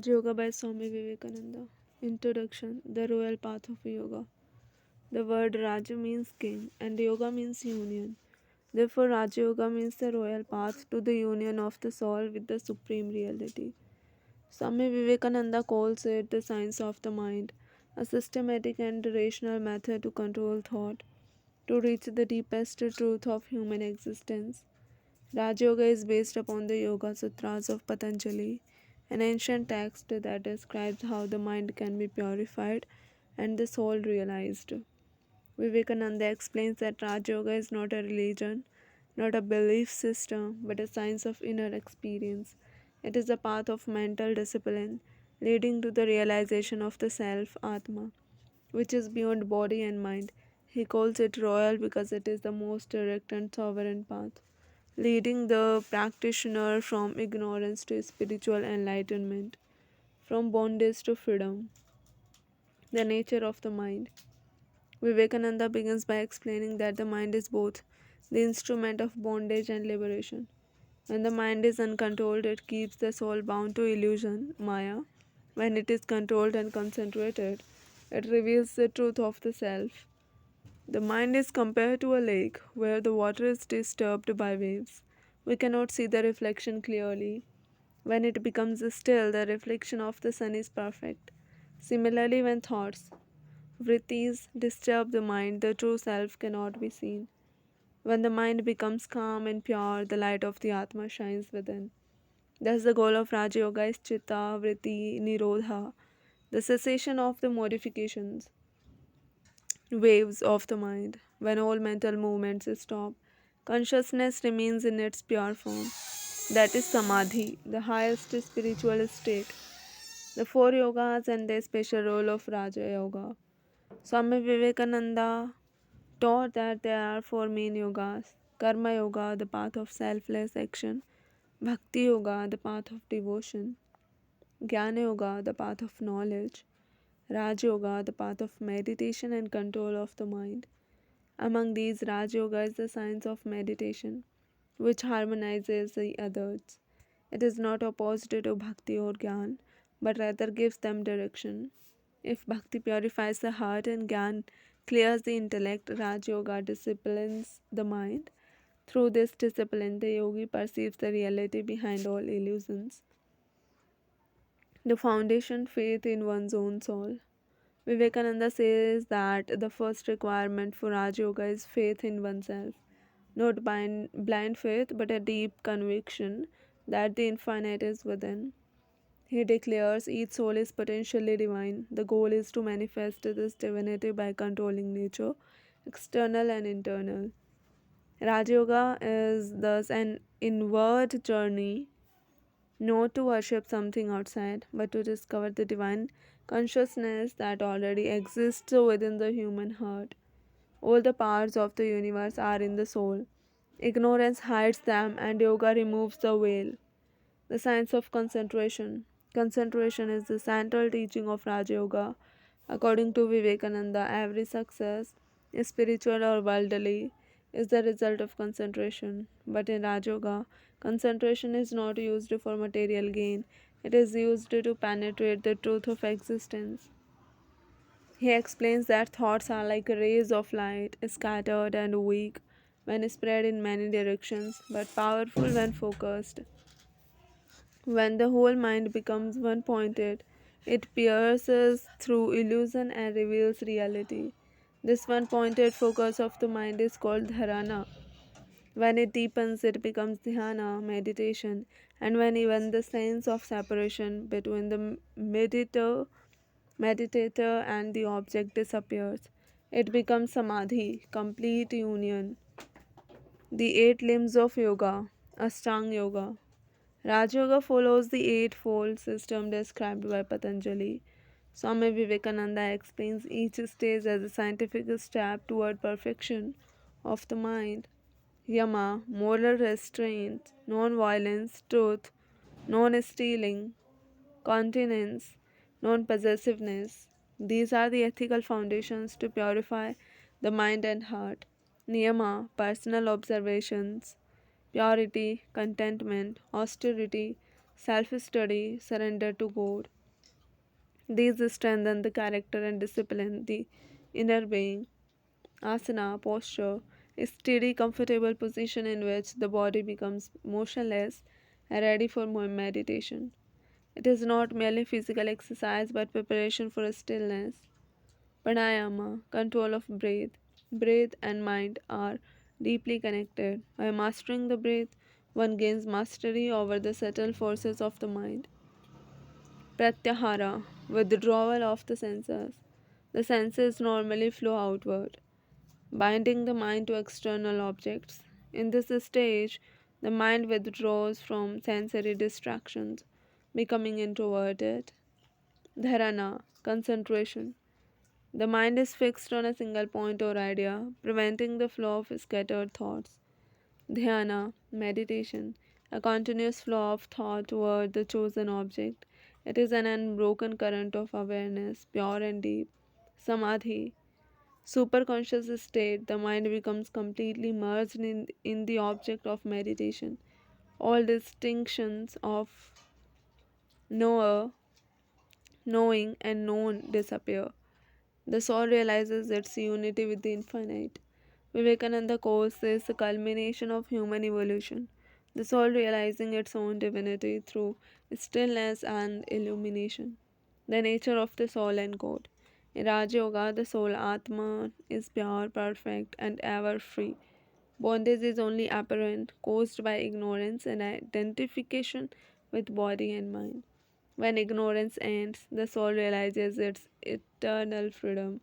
Yoga by Swami Vivekananda. Introduction. The Royal Path of Yoga. The word Raja means king and yoga means union. Therefore, Raja Yoga means the royal path to the union of the soul with the supreme reality. Swami Vivekananda calls it the science of the mind, a systematic and rational method to control thought, to reach the deepest truth of human existence. Raj Yoga is based upon the Yoga Sutras of Patanjali, an ancient text that describes how the mind can be purified and the soul realized. Vivekananda explains that Raj Yoga is not a religion, not a belief system, but a science of inner experience. It is a path of mental discipline leading to the realization of the self, Atma, which is beyond body and mind. He calls it royal because it is the most direct and sovereign path, leading the practitioner from ignorance to spiritual enlightenment, from bondage to freedom. The nature of the mind. Vivekananda begins by explaining that the mind is both the instrument of bondage and liberation. When the mind is uncontrolled, it keeps the soul bound to illusion, Maya. When it is controlled and concentrated, it reveals the truth of the self. The mind is compared to a lake where the water is disturbed by waves. We cannot see the reflection clearly. When it becomes still, the reflection of the sun is perfect. Similarly, when thoughts, vrittis, disturb the mind, the true self cannot be seen. When the mind becomes calm and pure, the light of the Atma shines within. Thus, the goal of Raja Yoga is Chitta, Vritti, Nirodha, the cessation of the modifications, waves of the mind. When all mental movements stop, consciousness remains in its pure form. That is Samadhi, the highest spiritual state. The four yogas and the special role of Raja Yoga. Swami Vivekananda taught that there are four main yogas: Karma Yoga, the path of selfless action; Bhakti Yoga, the path of devotion; Jnana Yoga, the path of knowledge; Raj Yoga, the path of meditation and control of the mind. Among these, Raj Yoga is the science of meditation, which harmonizes the others. It is not opposed to Bhakti or Gyan, but rather gives them direction. If Bhakti purifies the heart and Gyan clears the intellect, Raj Yoga disciplines the mind. Through this discipline, the yogi perceives the reality behind all illusions. The foundation faith in one's own soul. Vivekananda says that the first requirement for Raj Yoga is faith in oneself. Not blind faith, but a deep conviction that the infinite is within. He declares each soul is potentially divine. The goal is to manifest this divinity by controlling nature, external and internal. Raj Yoga is thus an inward journey, not to worship something outside, but to discover the divine consciousness that already exists within the human heart. All the powers of the universe are in the soul. Ignorance hides them, and yoga removes the veil. The science of concentration. Concentration is the central teaching of Raja Yoga. According to Vivekananda, every success, spiritual or worldly, is the result of concentration. But in Raja Yoga, concentration is not used for material gain, it is used to penetrate the truth of existence. He explains that thoughts are like rays of light, scattered and weak when spread in many directions, but powerful when focused. When the whole mind becomes one pointed, it pierces through illusion and reveals reality. This one pointed focus of the mind is called dharana. When it deepens, it becomes dhyana, meditation, and when even the sense of separation between the meditator and the object disappears, it becomes samadhi, complete union. The eight limbs of yoga, Ashtanga Yoga. Raj Yoga follows the eightfold system described by Patanjali. Swami Vivekananda explains each stage as a scientific step toward perfection of the mind. Yama, moral restraint; non violence, truth; non stealing, continence; non possessiveness. These are the ethical foundations to purify the mind and heart. Niyama, personal observations; purity, contentment, austerity, self study, surrender to God. These strengthen the character and discipline the inner being. Asana, posture, a steady, comfortable position in which the body becomes motionless and ready for more meditation. It is not merely physical exercise but preparation for stillness. Pranayama, control of breath. Breath and mind are deeply connected. By mastering the breath, one gains mastery over the subtle forces of the mind. Pratyahara, withdrawal of the senses. The senses normally flow outward, binding the mind to external objects. In this stage, the mind withdraws from sensory distractions, becoming introverted. Dharana, concentration. The mind is fixed on a single point or idea, preventing the flow of scattered thoughts. Dhyana, meditation, a continuous flow of thought toward the chosen object. It is an unbroken current of awareness, pure and deep. Samadhi, superconscious state, the mind becomes completely merged in the object of meditation. All distinctions of knower, knowing, and known disappear. The soul realizes its unity with the infinite. Vivekananda calls this a culmination of human evolution, the soul realizing its own divinity through stillness and illumination. The nature of the soul and God. In Raja Yoga, the soul Atma is pure, perfect, and ever free. Bondage is only apparent, caused by ignorance and identification with body and mind. When ignorance ends, the soul realizes its eternal freedom.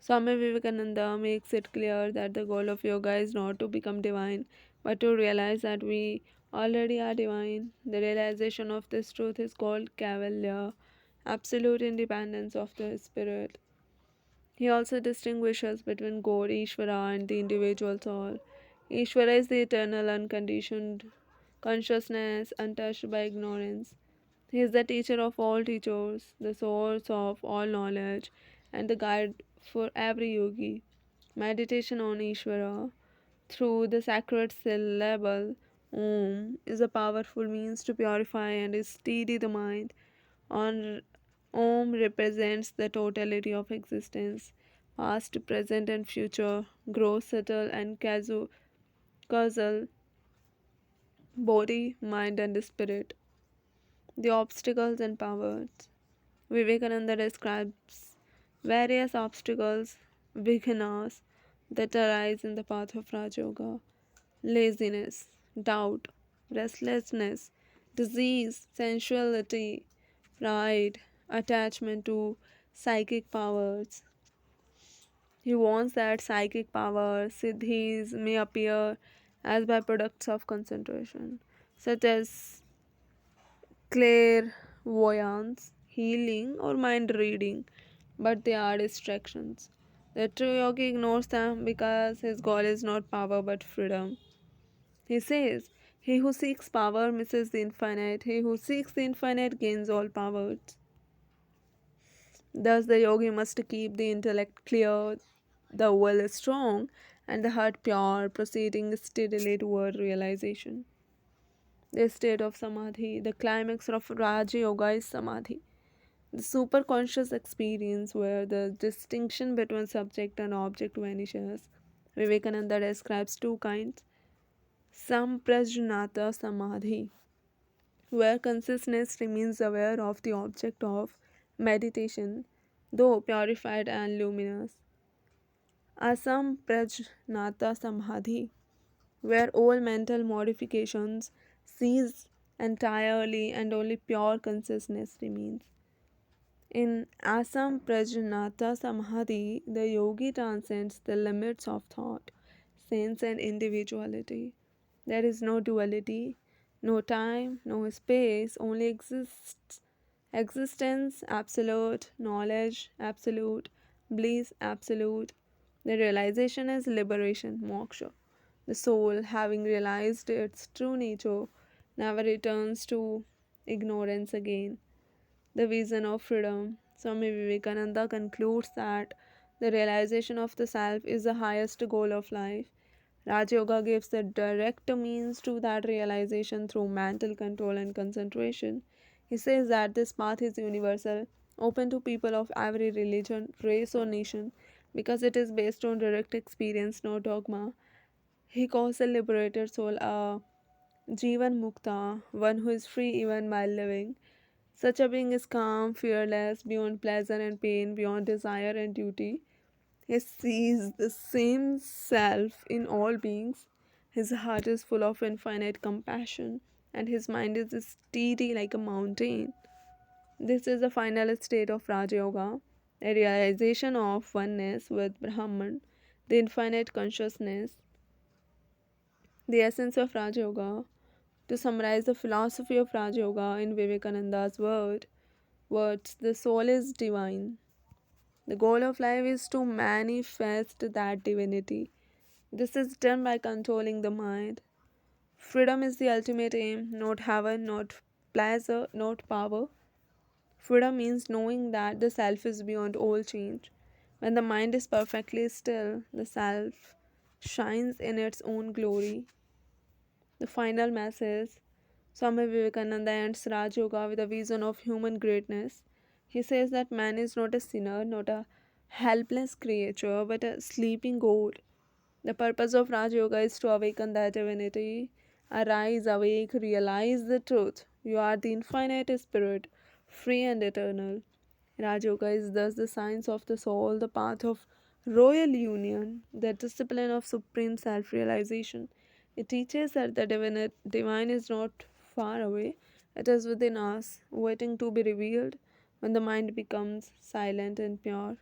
Swami Vivekananda makes it clear that the goal of yoga is not to become divine, but to realize that we already are divine. The realization of this truth is called Kaivalya, absolute independence of the spirit. He also distinguishes between God, Ishvara, and the individual soul. Ishvara is the eternal, unconditioned consciousness, untouched by ignorance. He is the teacher of all teachers, the source of all knowledge, and the guide for every yogi. Meditation on Ishvara through the sacred syllable Om is a powerful means to purify and steady the mind. On Om represents the totality of existence, past, present, and future, gross, subtle, and causal, body, mind, and spirit. The obstacles and powers. Vivekananda describes various obstacles, vighanas, that arise in the path of Raj Yoga: laziness, doubt, restlessness, disease, sensuality, pride, attachment to psychic powers. He warns that psychic powers, siddhis, may appear as byproducts of concentration, such as clairvoyance, healing, or mind reading, but they are distractions. The true yogi ignores them because his goal is not power but freedom. He says, he who seeks power misses the infinite, he who seeks the infinite gains all powers. Thus, the yogi must keep the intellect clear, the will strong, and the heart pure, proceeding steadily toward realization. The state of samadhi, the climax of Raja Yoga is samadhi, the superconscious experience where the distinction between subject and object vanishes. Vivekananda describes two kinds: Samprajnata Samadhi, where consciousness remains aware of the object of meditation, though purified and luminous. Asamprajnata Samadhi, where all mental modifications cease entirely and only pure consciousness remains. In Asam Prajnata Samadhi, the yogi transcends the limits of thought, sense, and individuality. There is no duality, no time, no space, only existence, absolute, knowledge, absolute, bliss, absolute. The realization is liberation, moksha. The soul, having realized its true nature, never returns to ignorance again. The vision of freedom. Swami Vivekananda concludes that the realization of the self is the highest goal of life. Raj Yoga gives a direct means to that realization through mental control and concentration. He says that this path is universal, open to people of every religion, race, or nation, because it is based on direct experience, no dogma. He calls the liberated soul a Jivan Mukta, one who is free even while living. Such a being is calm, fearless, beyond pleasure and pain, beyond desire and duty. He sees the same self in all beings. His heart is full of infinite compassion, and his mind is steady like a mountain. This is the final state of Raja Yoga, a realization of oneness with Brahman, the infinite consciousness, the essence of Raja Yoga. To summarize the philosophy of Raja Yoga in Vivekananda's words, the soul is divine. The goal of life is to manifest that divinity. This is done by controlling the mind. Freedom is the ultimate aim, not heaven, not pleasure, not power. Freedom means knowing that the self is beyond all change. When the mind is perfectly still, the self shines in its own glory. The final message: Swami Vivekananda ends Raj Yoga with a vision of human greatness. He says that man is not a sinner, not a helpless creature, but a sleeping god. The purpose of Raj Yoga is to awaken that divinity. Arise, awake, realize the truth. You are the infinite spirit, free and eternal. Raj Yoga is thus the science of the soul, the path of royal union, the discipline of supreme self realization. It teaches that the divine is not far away, it is within us, waiting to be revealed when the mind becomes silent and pure.